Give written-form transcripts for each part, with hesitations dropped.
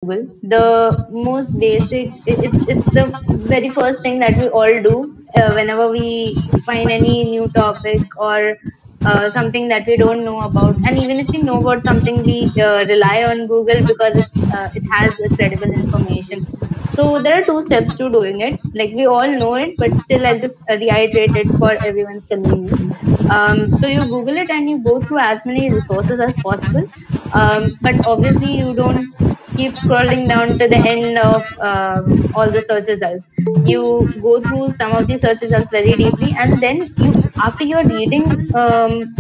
Google. The most basic, it's the very first thing that we all do whenever we find any new topic or something that we don't know about. And even if we know about something, we rely on Google because it has a credible information. So there are two steps to doing it. Like we all know it, but still I'll just reiterate it for everyone's convenience. So you Google it and you go through as many resources as possible. But obviously you don't keep scrolling down to the end of all the search results. You go through some of the search results very deeply, and then after you're reading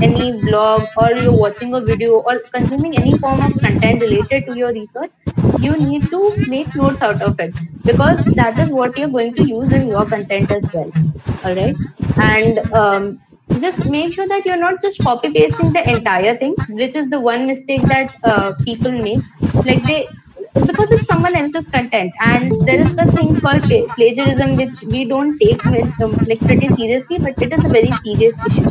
any blog or you're watching a video or consuming any form of content related to your research, you need to make notes out of it, because that is what you're going to use in your content as well. All right. And just make sure that you're not just copy pasting the entire thing, which is the one mistake that people make. Like because it's someone else's content, and there is a thing called plagiarism, which we don't take like pretty seriously, but it is a very serious issue.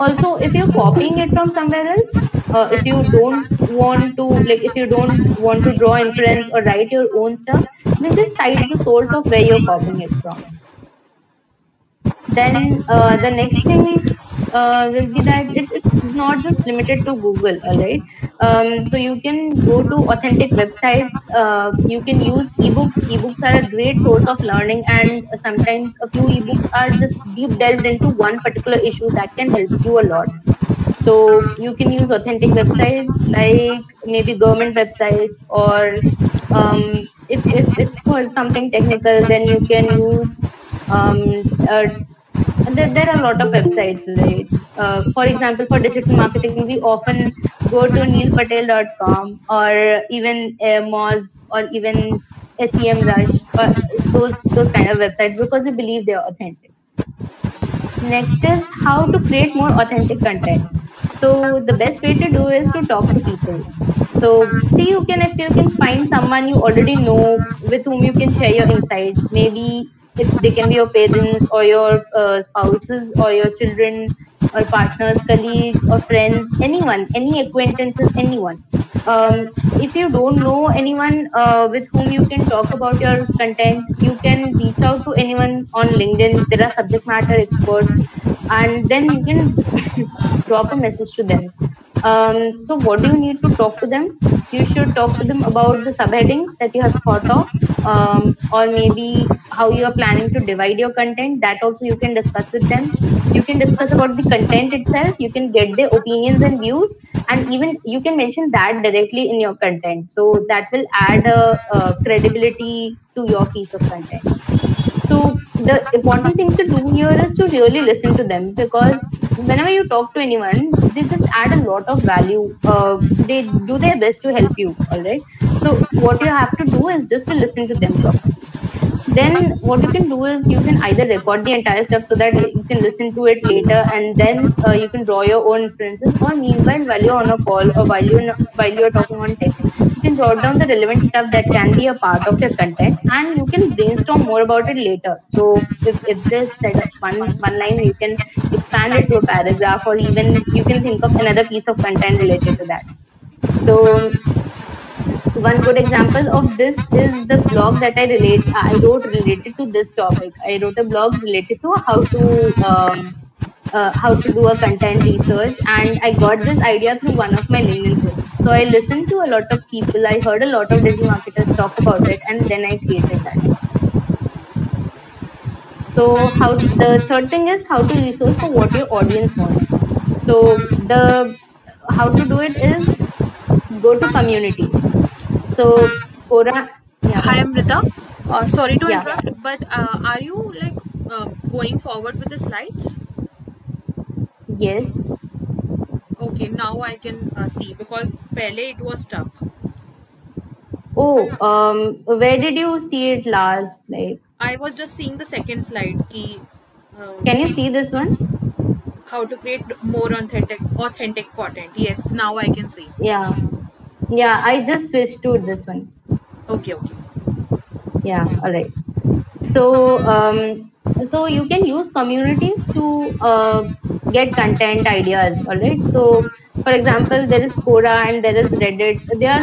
Also, if you're copying it from somewhere else, if you don't want to, like, if you don't want to draw inference or write your own stuff, then just cite the source of where you're copying it from. Then the next thing will be that it's not just limited to Google, all right? So you can go to authentic websites. You can use ebooks. Ebooks are a great source of learning, and sometimes a few ebooks are just deep delved into one particular issue that can help you a lot. So you can use authentic websites like maybe government websites, or if it's for something technical, then you can use there are a lot of websites, like for example, for digital marketing, we often go to neilpatel.com or even Moz or even SEMrush or those kind of websites, because we believe they are authentic. Next is how to create more authentic content. So the best way to do is to talk to people. So see, if you can find someone you already know with whom you can share your insights. Maybe they can be your parents or your spouses or your children or partners, colleagues or friends, anyone, any acquaintances, anyone. If you don't know anyone with whom you can talk about your content, you can reach out to anyone on LinkedIn. There are subject matter experts, and then you can drop a message to them. So what do you need to talk to them? You should talk to them about the subheadings that you have thought of, or maybe how you are planning to divide your content. That also you can discuss with them. You can discuss about the content itself. You can get their opinions and views, and even you can mention that directly in your content. So that will add a credibility to your piece of content. So the important thing to do here is to really listen to them, because whenever you talk to anyone, they just add a lot of value. They do their best to help you, all right? So what you have to do is just to listen to them properly. Then what you can do is you can either record the entire stuff so that you can listen to it later, and then you can draw your own inferences. Or meanwhile, while you're on a call or while you're talking on text, you can jot down the relevant stuff that can be a part of your content, and you can brainstorm more about it later. So if they said one line, you can expand it to a paragraph, or even you can think of another piece of content related to that. So one good example of this is the blog that I wrote related to this topic. I wrote a blog related to how to do a content research, and I got this idea through one of my LinkedIn posts. So I listened to a lot of people, I heard a lot of digital marketers talk about it, and then I created that. So the third thing is how to resource for what your audience wants. So how to do it is go to communities. So Quora. Yeah. Hi, Amrita. Sorry to interrupt, but are you going forward with the slides? Yes. Okay, now I can see, because pehle it was stuck. Oh, where did you see it last? Like, I was just seeing the second slide. Can you see this one? How to create more authentic content. Yes, now I can see. Yeah, I just switched to this one. Okay. Yeah, all right. So so you can use communities to get content ideas, all right? So For example, there is Quora and there is Reddit. They are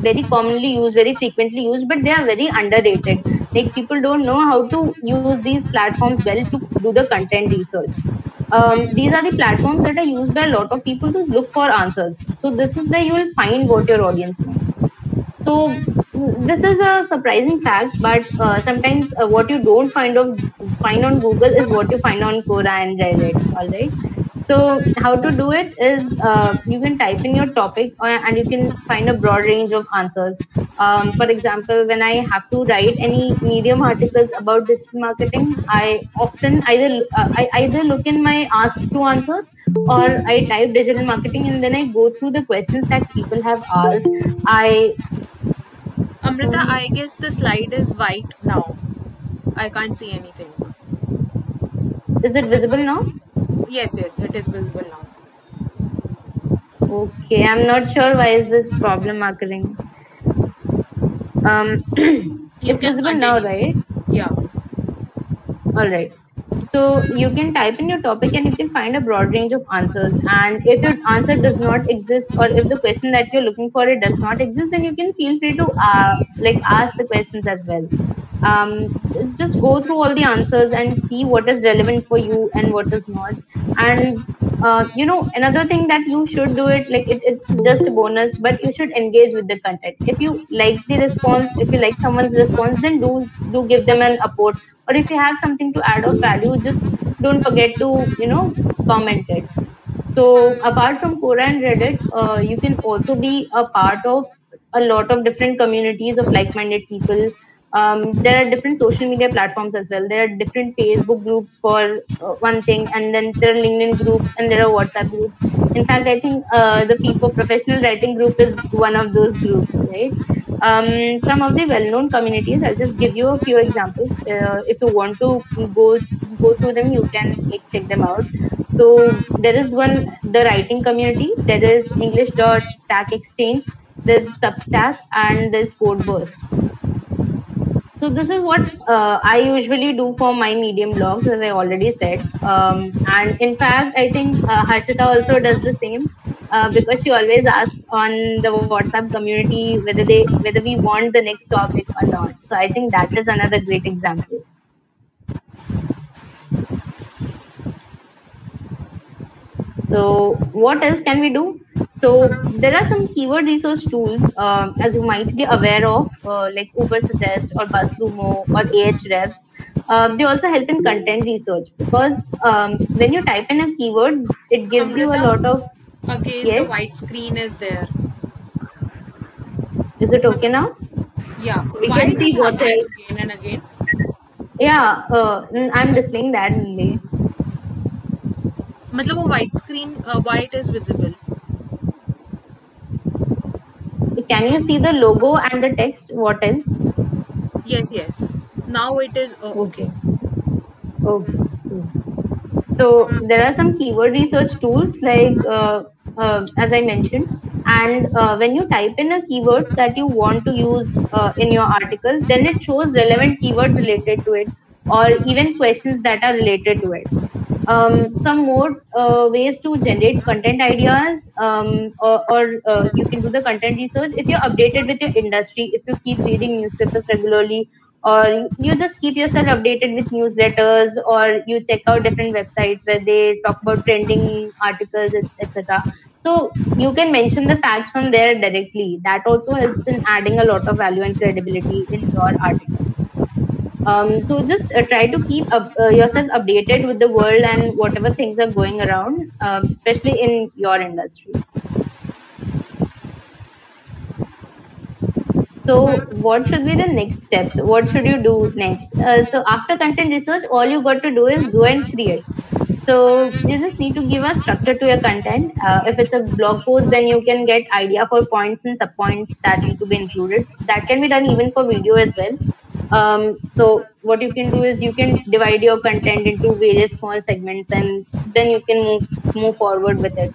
very commonly used, very frequently used, but they are very underrated. Like people don't know how to use these platforms well to do the content research. These are the platforms that are used by a lot of people to look for answers. So this is where you will find what your audience wants. So this is a surprising fact, but sometimes what you don't find on Google is what you find on Quora and Reddit. All right. So how to do it is you can type in your topic and you can find a broad range of answers. For example, when I have to write any Medium articles about digital marketing, I often I either look in my ask to answers or I type digital marketing and then I go through the questions that people have asked. Amrita, I guess the slide is white now. I can't see anything. Is it visible now? Yes, it is visible now. Okay, I'm not sure why is this problem occurring. It's visible now, right? Yeah. All right. So you can type in your topic and you can find a broad range of answers. And if your answer does not exist, or if the question that you're looking for it does not exist, then you can feel free to ask the questions as well. Just go through all the answers and see what is relevant for you and what is not. And another thing that you should do it's just a bonus, but you should engage with the content. If you like the response, if you like someone's response, then do give them an upvote. Or if you have something to add of value, just don't forget to comment it. So apart from Quora and Reddit, you can also be a part of a lot of different communities of like-minded people. There are different social media platforms as well. There are different Facebook groups for one thing, and then there are LinkedIn groups and there are WhatsApp groups. In fact, I think the people professional writing group is one of those groups, right? Some of the well-known communities, I'll just give you a few examples. If you want to go through them, you can check them out. So there is one, the writing community. There is English.Stack Exchange. There's Substack and there's Codeburst. So this is what I usually do for my Medium blogs, as I already said. And in fact, I think Harshita also does the same because she always asks on the WhatsApp community whether we want the next topic or not. So I think that is another great example. So what else can we do? So there are some keyword research tools, as you might be aware of, like Ubersuggest or BuzzSumo or Ahrefs. They also help in content research because when you type in a keyword, it gives you a lot of. Again, yes? The white screen is there. Is it okay now? Yeah. We can see what else. Again and again. Yeah, I'm displaying that only. मतलब वो white screen, white is visible. Can you see the logo and the text? What else? Yes. Now it is okay. Okay. So there are some keyword research tools like as I mentioned, and when you type in a keyword that you want to use in your article, then it shows relevant keywords related to it, or even questions that are related to it. Some more ways to generate content ideas, or you can do the content research if you're updated with your industry, if you keep reading newspapers regularly, or you just keep yourself updated with newsletters, or you check out different websites where they talk about trending articles, etc. So you can mention the facts from there directly. That also helps in adding a lot of value and credibility in your article. So just try to keep yourself updated with the world and whatever things are going around, especially in your industry. So what should be the next steps? What should you do next? So after content research, all you got to do is go and create. So you just need to give a structure to your content. If it's a blog post, then you can get idea for points and subpoints that need to be included. That can be done even for video as well. So what you can do is you can divide your content into various small segments, and then you can move forward with it.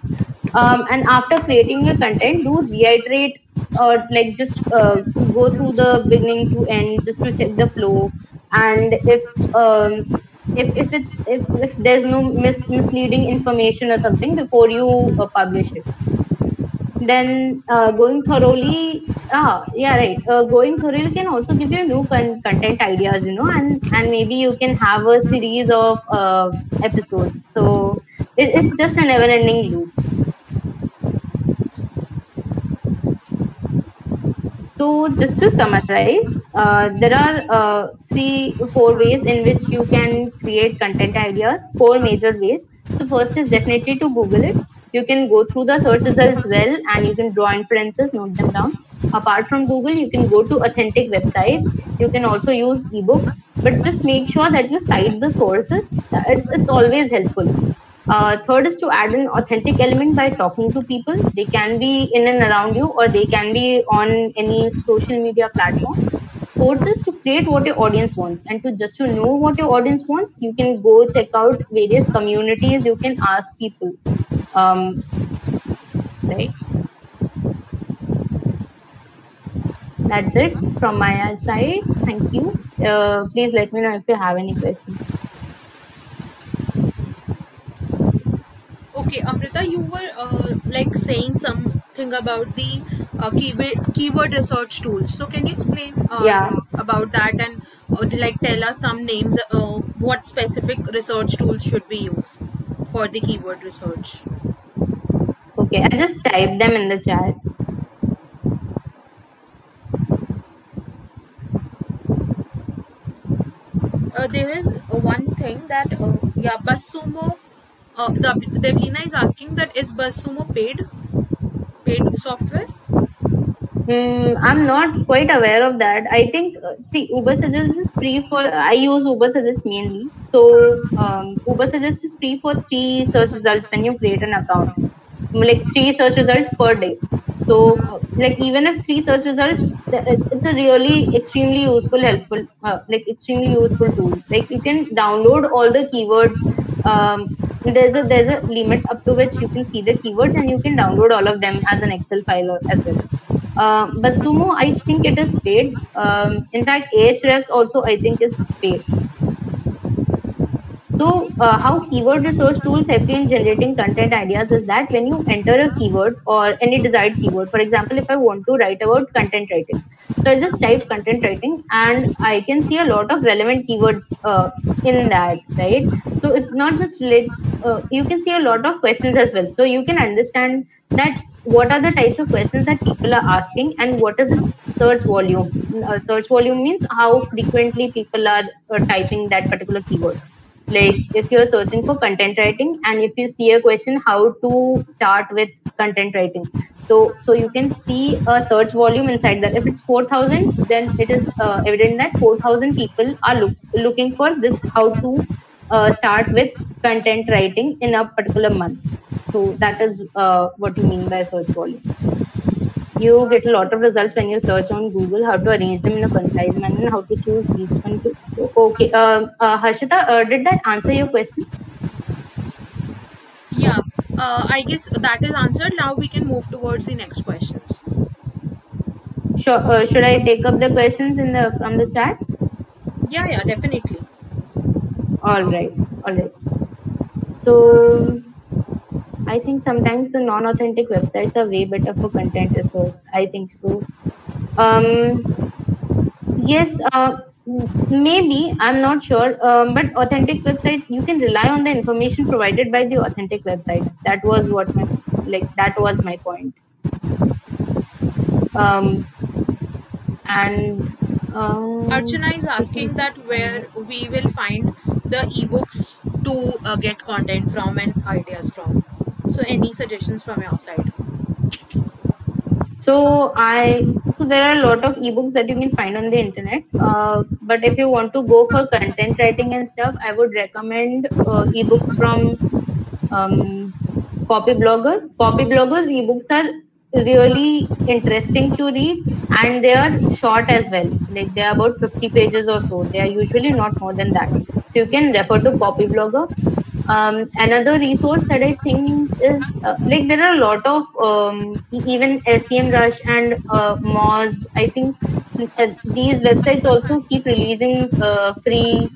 And after creating your content, do reiterate or just go through the beginning to end just to check the flow. And if if there's no misleading information or something before you publish it. Then going thoroughly, yeah, right. Going thoroughly can also give you new content ideas, and maybe you can have a series of episodes. So it's just a never-ending loop. So just to summarize, there are 3-4 ways in which you can create content ideas. 4 major ways. So first is definitely to Google it. You can go through the search results well, and you can draw inferences, note them down. Apart from Google, you can go to authentic websites. You can also use ebooks, but just make sure that you cite the sources. It's always helpful. Third is to add an authentic element by talking to people. They can be in and around you, or they can be on any social media platform. Fourth is to create what your audience wants, and to know what your audience wants, you can go check out various communities. You can ask people, right? That's it from my side. Thank you. Please let me know if you have any questions. Okay, Amrita, you were saying something about the keyword research tools. So can you explain about that, and tell us some names? What specific research tools should we use for the keyword research? Okay, I just typed them in the chat. There is one thing that BuzzSumo. Devina is asking that is BuzzSumo paid software? I'm not quite aware of that. I think Ubersuggest is free for. I use Ubersuggest mainly. So Ubersuggest is free for 3 search results when you create an account, like 3 search results per day. So even if 3 search results, it's a really extremely useful, helpful, extremely useful tool. Like you can download all the keywords. There's a limit up to which you can see the keywords, and you can download all of them as an Excel file as well. BuzzSumo, I think it is paid. In fact, Ahrefs also, I think it's paid. So how keyword research tools help you in generating content ideas is that when you enter a keyword or any desired keyword, for example, if I want to write about content writing, so I just type content writing and I can see a lot of relevant keywords in that, right? So it's not just you can see a lot of questions as well. So you can understand that what are the types of questions that people are asking and what is its search volume. Search volume means how frequently people are typing that particular keyword. Like if you're searching for content writing and if you see a question how to start with content writing, so you can see a search volume inside that. If it's 4,000, then it is evident that 4,000 people are looking for this how to start with content writing in a particular month. So that is what you mean by search volume. You get a lot of results when you search on Google how to arrange them in a concise manner and how to choose each one to. Okay, Harshita, did that answer your question? Yeah, I guess that is answered. Now we can move towards the next questions. Sure. Should I take up the questions from the chat? Yeah, definitely. All right. So I think sometimes the non-authentic websites are way better for content research. I think so. Yes, maybe, I'm not sure. But authentic websites, you can rely on the information provided by the authentic websites. That was my point. Archana is asking that where we will find the ebooks to get content from and ideas from. So any suggestions from your side? So there are a lot of ebooks that you can find on the internet. But if you want to go for content writing and stuff, I would recommend ebooks from Copyblogger. Copyblogger's ebooks are really interesting to read, and they are short as well. Like they are about 50 pages or so. They are usually not more than that. So you can refer to Copyblogger. Another resource that I think is there are a lot of even SEMrush and Moz. I think these websites also keep releasing free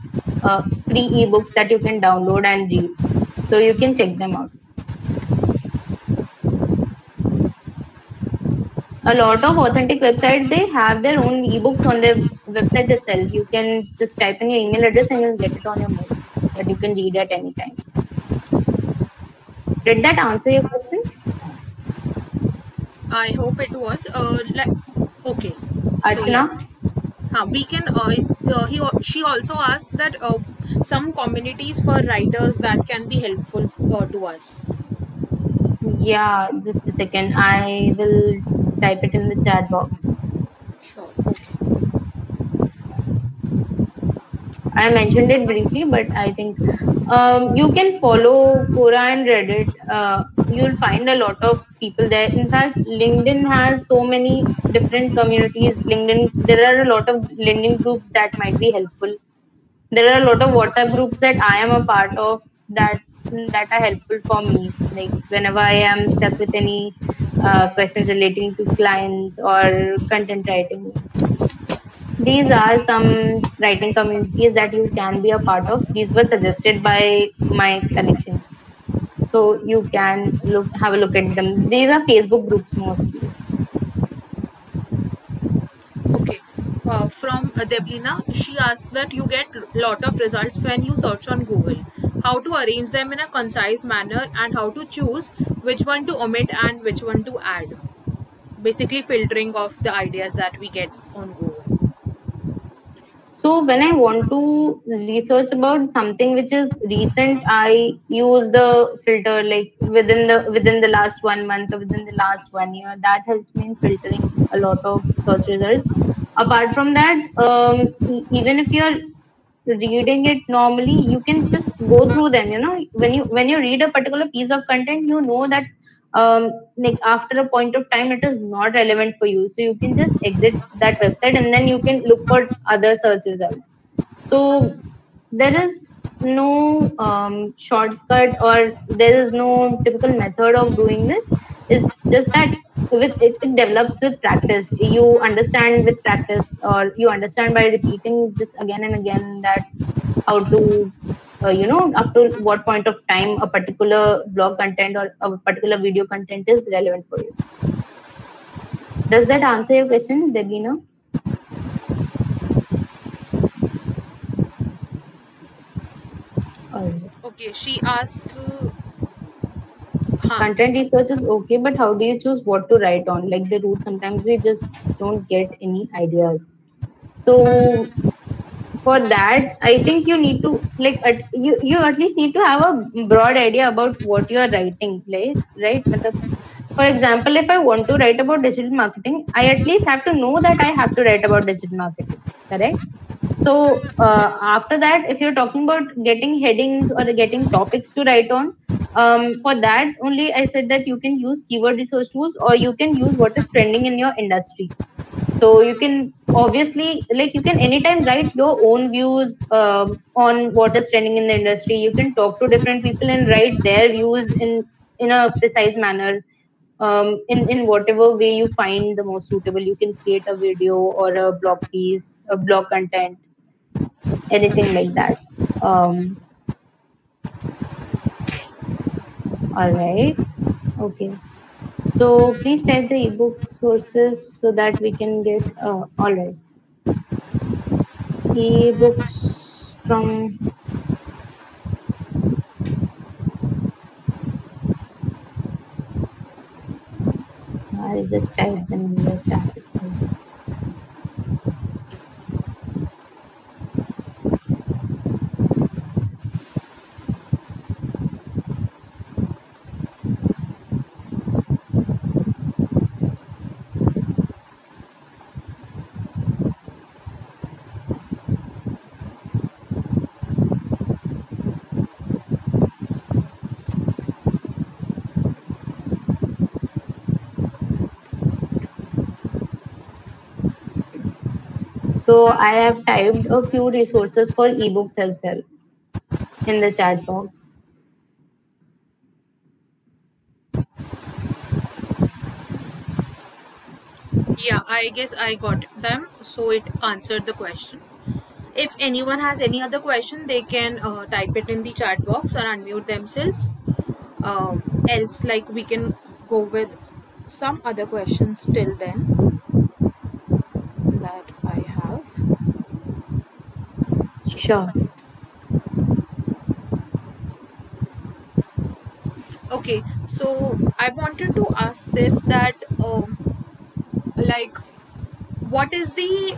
free ebooks that you can download and read. So you can check them out. A lot of authentic websites, they have their own ebooks on their website itself. You can just type in your email address and you'll get it on your mail that you can read at any time. Did that answer your question? I hope it was. Okay. Archana? So, we can. She also asked that some communities for writers that can be helpful to us. Yeah, just a second. I will type it in the chat box. Sure. Okay. I mentioned it briefly, but I think you can follow Quora and Reddit. You'll find a lot of people there. In fact, LinkedIn has so many different communities. There are a lot of LinkedIn groups that might be helpful. There are a lot of WhatsApp groups that I am a part of that are helpful for me. Like whenever I am stuck with any questions relating to clients or content writing. These are some writing communities that you can be a part of. These were suggested by my connections. So you can have a look at them. These are Facebook groups mostly. Okay. From Deblina, she asked that you get lot of results when you search on Google. How to arrange them in a concise manner and how to choose which one to omit and which one to add. Basically filtering of the ideas that we get on Google. So when I want to research about something which is recent, I use the filter like within the last 1 month or within the last 1 year. That helps me in filtering a lot of search results. Apart from that, even if you're reading it normally, you can just go through them. You know, when you read a particular piece of content, you know that like after a point of time it is not relevant for you, so you can just exit that website and then you can look for other search results. So there is no shortcut or there is no typical method of doing this. It's just that it develops with practice. You understand with practice, or you understand by repeating this again and again, that how to up to what point of time a particular blog content or a particular video content is relevant for you. Does that answer your question, Deblina? Okay, she asked content research is okay, but how do you choose what to write on? Like the route, sometimes we just don't get any ideas. So for that, I think you need to you at least need to have a broad idea about what you are writing, right? For example, if I want to write about digital marketing, I at least have to know that I have to write about digital marketing, correct? So after that, if you're talking about getting headings or getting topics to write on, for that only I said that you can use keyword research tools, or you can use what is trending in your industry. So you can obviously, you can anytime write your own views on what is trending in the industry. You can talk to different people and write their views in a precise manner. In whatever way you find the most suitable, you can create a video or a blog piece, a blog content, anything like that. All right. Okay. So please type the ebook sources so that we can get all right. Ebooks from I'll just type them in the chat itself. So I have typed a few resources for ebooks as well in the chat box. Yeah, I guess I got them, so it answered the question. If anyone has any other question, they can type it in the chat box or unmute themselves. Else, like, we can go with some other questions till then that I have. Sure. Okay, so I wanted to ask this, that like, what is the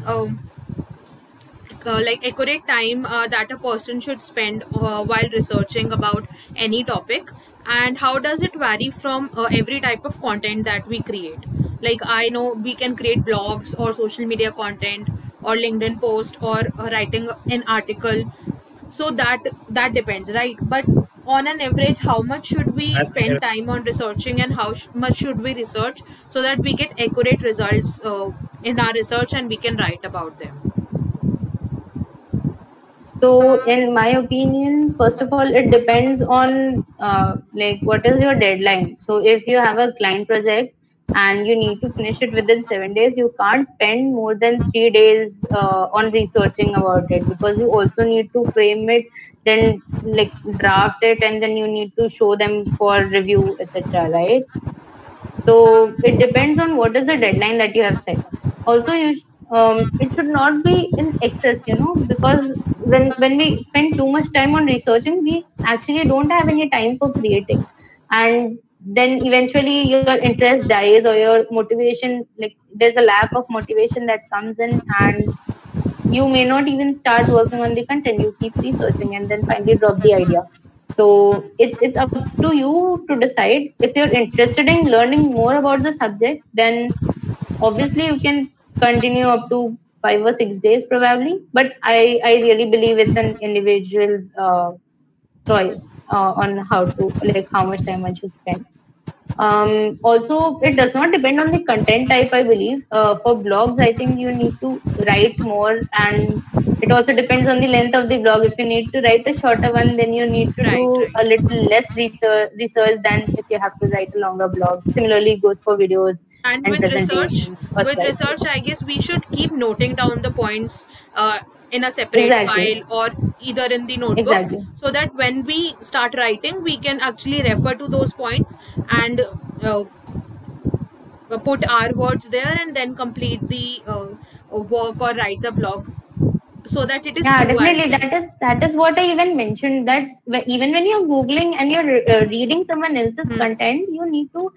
like accurate time that a person should spend while researching about any topic, and how does it vary from every type of content that we create? Like, I know we can create blogs or social media content or LinkedIn post or writing an article, so that depends, right? But on an average, how much should we spend time on researching, and how much should we research so that we get accurate results in our research and we can write about them? So, in my opinion, first of all, it depends on like what is your deadline. So, if you have a client project and you need to finish it within 7 days, you can't spend more than 3 days on researching about it, because you also need to frame it, then like draft it, and then you need to show them for review, etc. Right? So it depends on what is the deadline that you have set. Also, it should not be in excess, because when we spend too much time on researching, we actually don't have any time for creating, and then eventually your interest dies, or your motivation, like there's a lack of motivation that comes in, and you may not even start working on the content. You keep researching and then finally drop the idea. So it's up to you to decide. If you're interested in learning more about the subject, then obviously you can continue up to 5 or 6 days probably. But I really believe it's an individual's choice on how much time one should spend. Also, it does not depend on the content type, I believe. For blogs, I think you need to write more, and it also depends on the length of the blog. If you need to write a shorter one, then you need to do a little less research than if you have to write a longer blog. Similarly, goes for videos and with research, I guess we should keep noting down the points in a separate file or either in the notebook, so that when we start writing, we can actually refer to those points and put our words there, and then complete the work or write the blog, so that it is definitely. That is what I even mentioned, that even when you're googling and you're reading someone else's content, you need to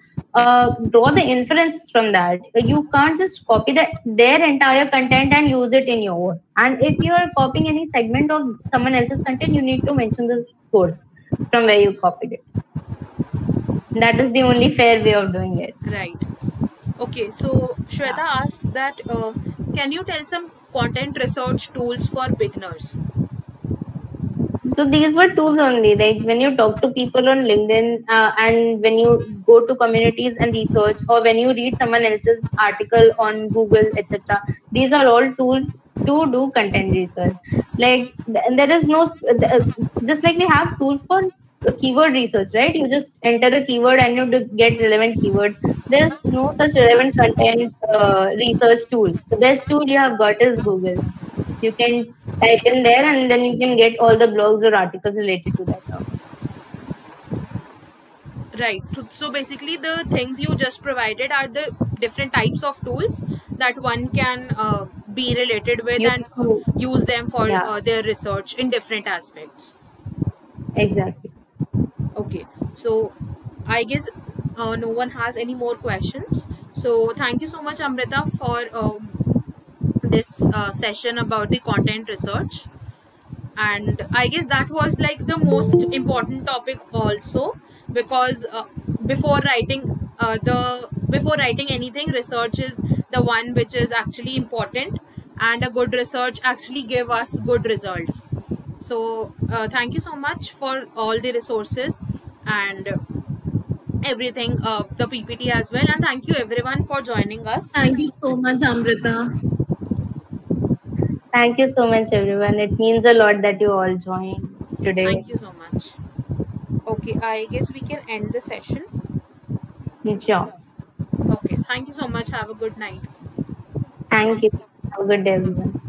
draw the inference from that. You can't just copy their entire content and use it in your own. And if you're copying any segment of someone else's content, you need to mention the source from where you copied it. That is the only fair way of doing it. Right. Okay, so Shweta asked that can you tell some content research tools for beginners? So these were tools only, like when you talk to people on LinkedIn and when you go to communities and research, or when you read someone else's article on Google, etc. These are all tools to do content research. Like there is no, just like we have tools for keyword research, right? You just enter a keyword and you get relevant keywords. There's no such relevant content research tool. The best tool you have got is Google. You can type in there and then you can get all the blogs or articles related to that topic. Right. So basically the things you just provided are the different types of tools that one can be related with and use them for their research in different aspects. Exactly. Okay. So I guess no one has any more questions. So thank you so much, Amrita, for this session about the content research. And I guess that was like the most important topic also, because before writing anything, research is the one which is actually important, and a good research actually give us good results. So thank you so much for all the resources and everything, the PPT as well, and thank you everyone for joining us. Thank you so much, Amrita. Thank you so much, everyone. It means a lot that you all joined today. Thank you so much. Okay, I guess we can end the session. Sure. Okay, thank you so much. Have a good night. Thank you. Have a good day, everyone.